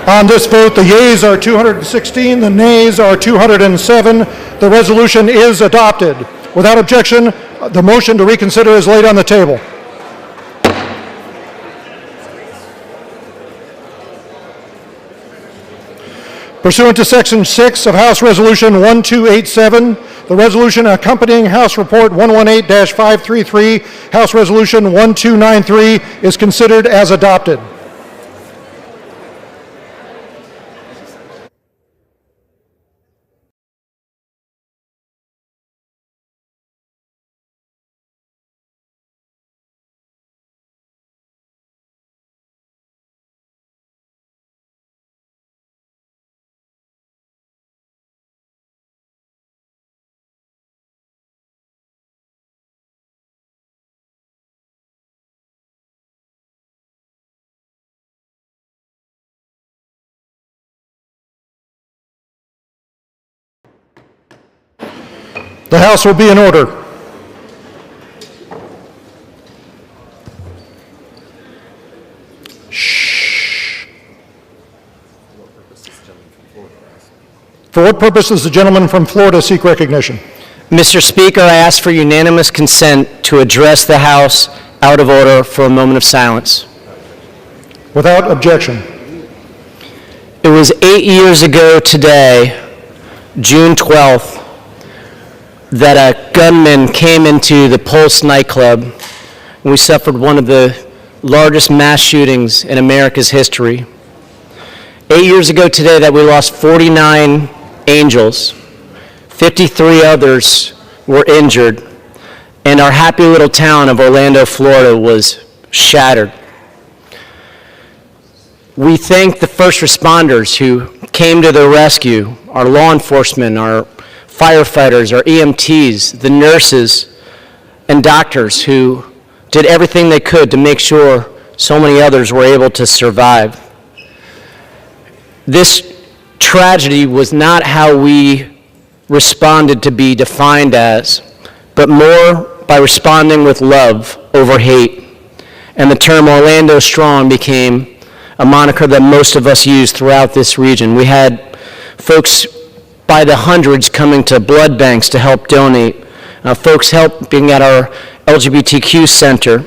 On this vote, the yeas are 216, the nays are 207. The resolution is adopted. Without objection, the motion to reconsider is laid on the table. Pursuant to Section 6 of House Resolution 1287, the resolution accompanying House Report 118-533, House Resolution 1293, is considered as adopted. The House will be in order. Shh. For what purpose does the gentleman from Florida seek recognition? Mr. Speaker, I ask for unanimous consent to address the House out of order for a moment of silence. Without objection. It was 8 years ago today, June 12th, that a gunman came into the Pulse nightclub, and we suffered one of the largest mass shootings in America's history. 8 years ago today that we lost 49 angels, 53 others were injured, and our happy little town of Orlando, Florida was shattered. We thank the first responders who came to the rescue, our law enforcement, our firefighters, our EMTs, the nurses, and doctors who did everything they could to make sure so many others were able to survive. This tragedy was not how we responded to be defined as, but more by responding with love over hate. And the term Orlando Strong became a moniker that most of us use throughout this region. We had folks by the hundreds coming to blood banks to help donate, folks helping at our LGBTQ center,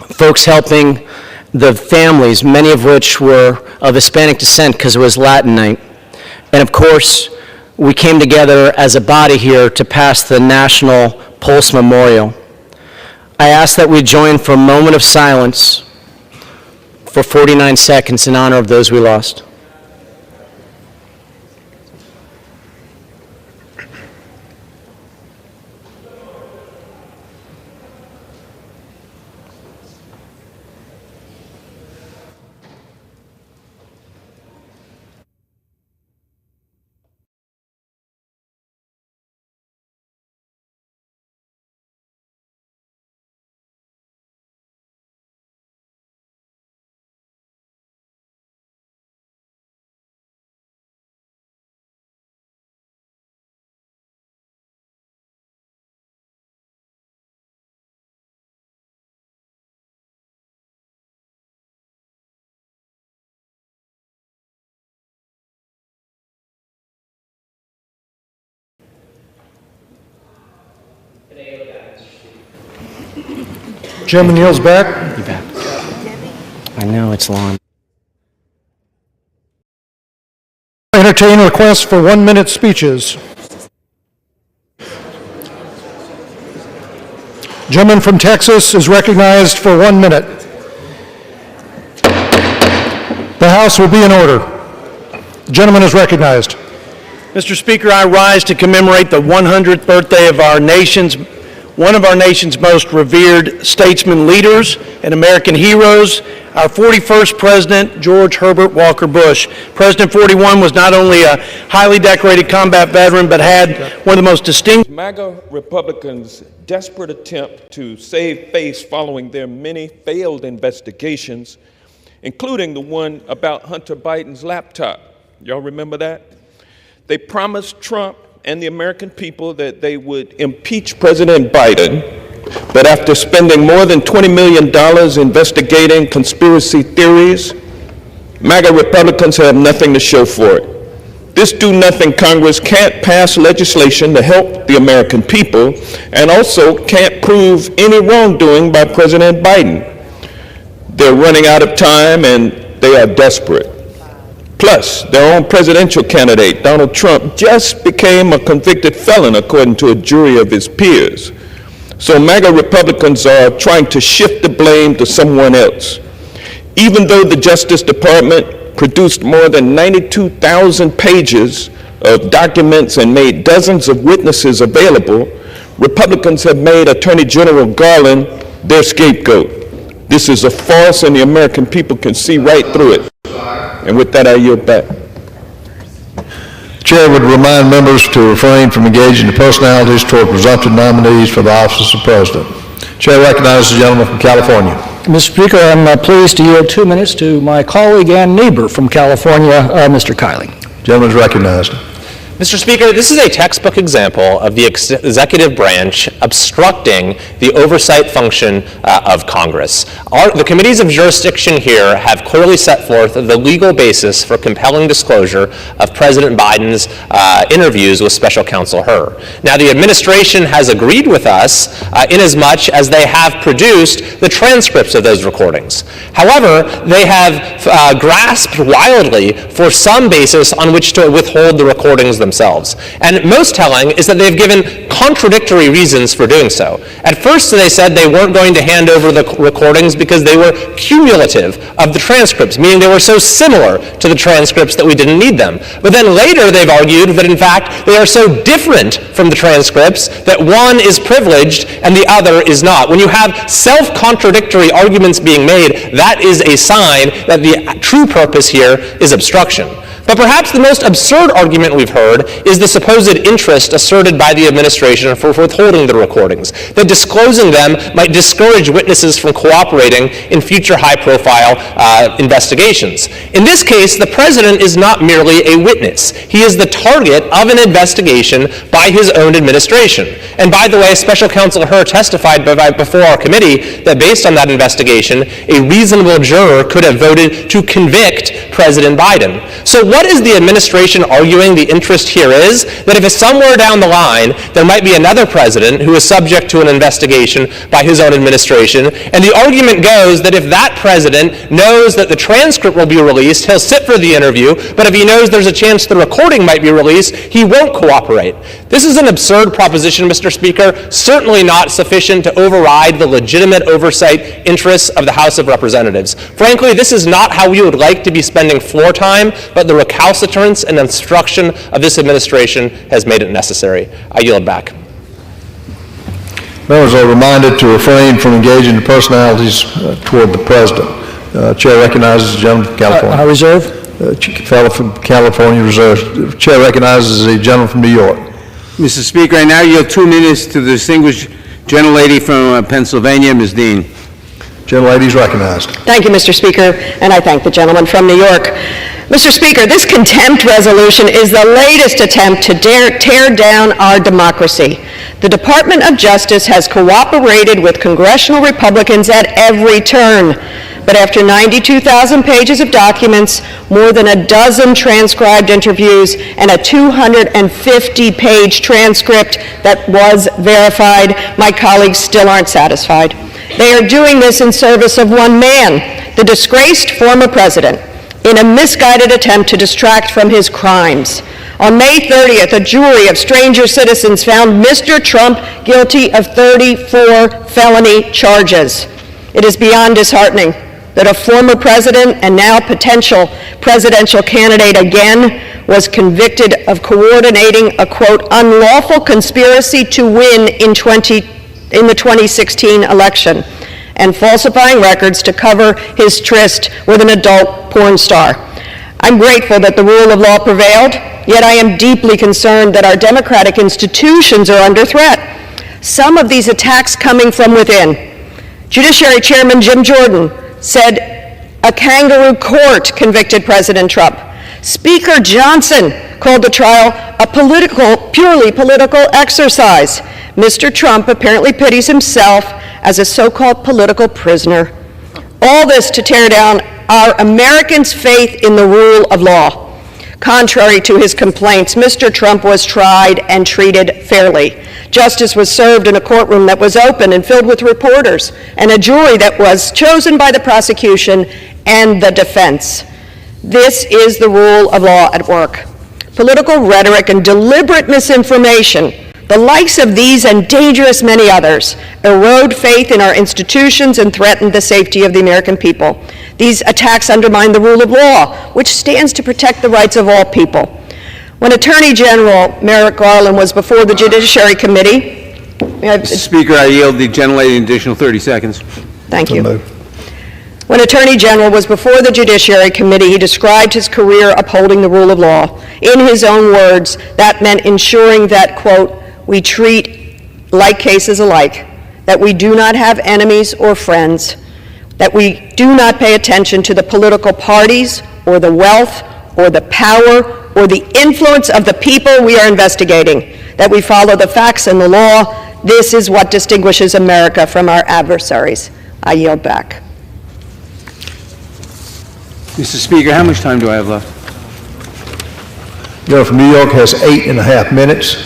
folks helping the families, many of which were of Hispanic descent because it was Latin night. And of course, we came together as a body here to pass the National Pulse Memorial. I ask that we join for a moment of silence for 49 seconds in honor of those we lost. Chairman Neal's back. You bet. I know it's long. Entertain requests for 1-minute speeches. Gentleman from Texas is recognized for 1 minute. The House will be in order. The gentleman is recognized. Mr. Speaker, I rise to commemorate the 100th birthday of one of our nation's most revered statesman leaders and American heroes, our 41st President, George Herbert Walker Bush. President 41 was not only a highly decorated combat veteran, but had one of the most distinguished. MAGA Republicans' desperate attempt to save face following their many failed investigations, including the one about Hunter Biden's laptop. Y'all remember that? They promised Trump and the American people that they would impeach President Biden, but after spending more than $20 million investigating conspiracy theories, MAGA Republicans have nothing to show for it. This do-nothing Congress can't pass legislation to help the American people and also can't prove any wrongdoing by President Biden. They're running out of time and they are desperate. Plus, their own presidential candidate, Donald Trump, just became a convicted felon according to a jury of his peers. So MAGA Republicans are trying to shift the blame to someone else. Even though the Justice Department produced more than 92,000 pages of documents and made dozens of witnesses available, Republicans have made Attorney General Garland their scapegoat. This is a farce and the American people can see right through it. And with that, I yield back. The Chair would remind members to refrain from engaging in personalities toward presumptive nominees for the office of President. Chair recognizes the gentleman from California. Mr. Speaker, I'm pleased to yield 2 minutes to my colleague and neighbor from California, Mr. Kiley. Gentleman is recognized. Mr. Speaker, this is a textbook example of the executive branch obstructing the oversight function of Congress. The committees of jurisdiction here have clearly set forth the legal basis for compelling disclosure of President Biden's interviews with Special Counsel Hur. Now, the administration has agreed with us inasmuch as they have produced the transcripts of those recordings. However, they have grasped wildly for some basis on which to withhold the recordings themselves. And most telling is that they've given contradictory reasons for doing so. At first, they said they weren't going to hand over the recordings because they were cumulative of the transcripts, meaning they were so similar to the transcripts that we didn't need them. But then later, they've argued that, in fact, they are so different from the transcripts that one is privileged and the other is not. When you have self-contradictory arguments being made, that is a sign that the true purpose here is obstruction. But perhaps the most absurd argument we've heard is the supposed interest asserted by the administration for withholding the recordings, that disclosing them might discourage witnesses from cooperating in future high-profile investigations. In this case, the president is not merely a witness. He is the target of an investigation by his own administration. And by the way, Special Counsel Hur testified before our committee that based on that investigation, a reasonable juror could have voted to convict President Biden. So what is the administration arguing the interest here is? That if somewhere down the line there might be another president who is subject to an investigation by his own administration, and the argument goes that if that president knows that the transcript will be released, he'll sit for the interview, but if he knows there's a chance the recording might be released, he won't cooperate. This is an absurd proposition, Mr. Speaker, certainly not sufficient to override the legitimate oversight interests of the House of Representatives. Frankly, this is not how we would like to be spending floor time, but the recalcitrance and obstruction of this administration has made it necessary. I yield back. Members are reminded to refrain from engaging in personalities toward the President. Chair recognizes the gentleman from California. I reserve. Fellow from California reserves. Chair recognizes the gentleman from New York. Mr. Speaker, I now yield 2 minutes to the distinguished gentlelady from Pennsylvania, Ms. Dean. Gentlelady is recognized. Thank you, Mr. Speaker, and I thank the gentleman from New York. Mr. Speaker, this contempt resolution is the latest attempt to tear down our democracy. The Department of Justice has cooperated with congressional Republicans at every turn. But after 92,000 pages of documents, more than a dozen transcribed interviews, and a 250-page transcript that was verified, my colleagues still aren't satisfied. They are doing this in service of one man, the disgraced former president, in a misguided attempt to distract from his crimes. On May 30th, a jury of stranger citizens found Mr. Trump guilty of 34 felony charges. It is beyond disheartening that a former president and now potential presidential candidate again was convicted of coordinating a, quote, unlawful conspiracy to win in the 2016 election and falsifying records to cover his tryst with an adult porn star. I'm grateful that the rule of law prevailed, yet I am deeply concerned that our democratic institutions are under threat. Some of these attacks coming from within. Judiciary Chairman Jim Jordan said a kangaroo court convicted President Trump. Speaker Johnson called the trial a purely political exercise. Mr. Trump apparently pities himself as a so-called political prisoner. All this to tear down are Americans' faith in the rule of law. Contrary to his complaints, Mr. Trump was tried and treated fairly. Justice was served in a courtroom that was open and filled with reporters, and a jury that was chosen by the prosecution and the defense. This is the rule of law at work. Political rhetoric and deliberate misinformation, the likes of these and dangerous many others, erode faith in our institutions and threaten the safety of the American people. These attacks undermine the rule of law, which stands to protect the rights of all people. When Attorney General Merrick Garland was before the Judiciary Committee... Mr. Speaker, I yield the gentlelady an additional 30 seconds. Thank you. When Attorney General was before the Judiciary Committee, he described his career upholding the rule of law. In his own words, that meant ensuring that, quote, we treat like cases alike, that we do not have enemies or friends, that we do not pay attention to the political parties or the wealth or the power or the influence of the people we are investigating, that we follow the facts and the law. This is what distinguishes America from our adversaries. I yield back. Mr. Speaker, how much time do I have left? The gentleman from New York has 8.5 minutes.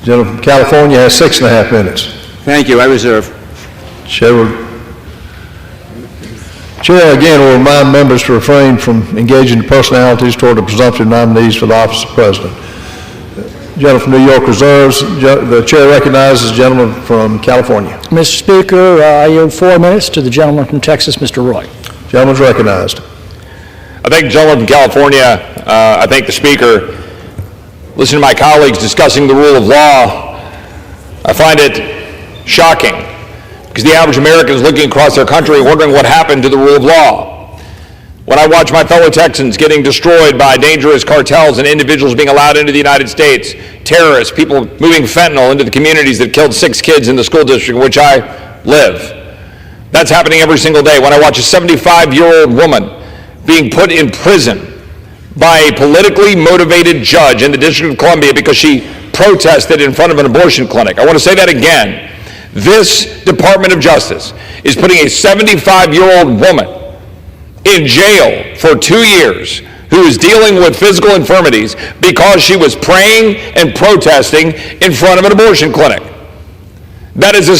The gentleman from California has 6.5 minutes. Thank you. I reserve. Chair again will remind members to refrain from engaging in personalities toward the presumptive nominees for the office of President. The gentleman from New York reserves. The chair recognizes the gentleman from California. Mr. Speaker, I yield 4 minutes to the gentleman from Texas, Mr. Roy. Gentleman's recognized. I thank the gentleman from California. I thank the Speaker. Listen to my colleagues discussing the rule of law. I find it shocking because the average American is looking across their country and wondering what happened to the rule of law. When I watch my fellow Texans getting destroyed by dangerous cartels and individuals being allowed into the United States, terrorists, people moving fentanyl into the communities that killed 6 kids in the school district in which I live. That's happening every single day. When I watch a 75-year-old woman being put in prison by a politically motivated judge in the District of Columbia because she protested in front of an abortion clinic. I want to say that again. This Department of Justice is putting a 75-year-old woman in jail for 2 years who is dealing with physical infirmities because she was praying and protesting in front of an abortion clinic. That is a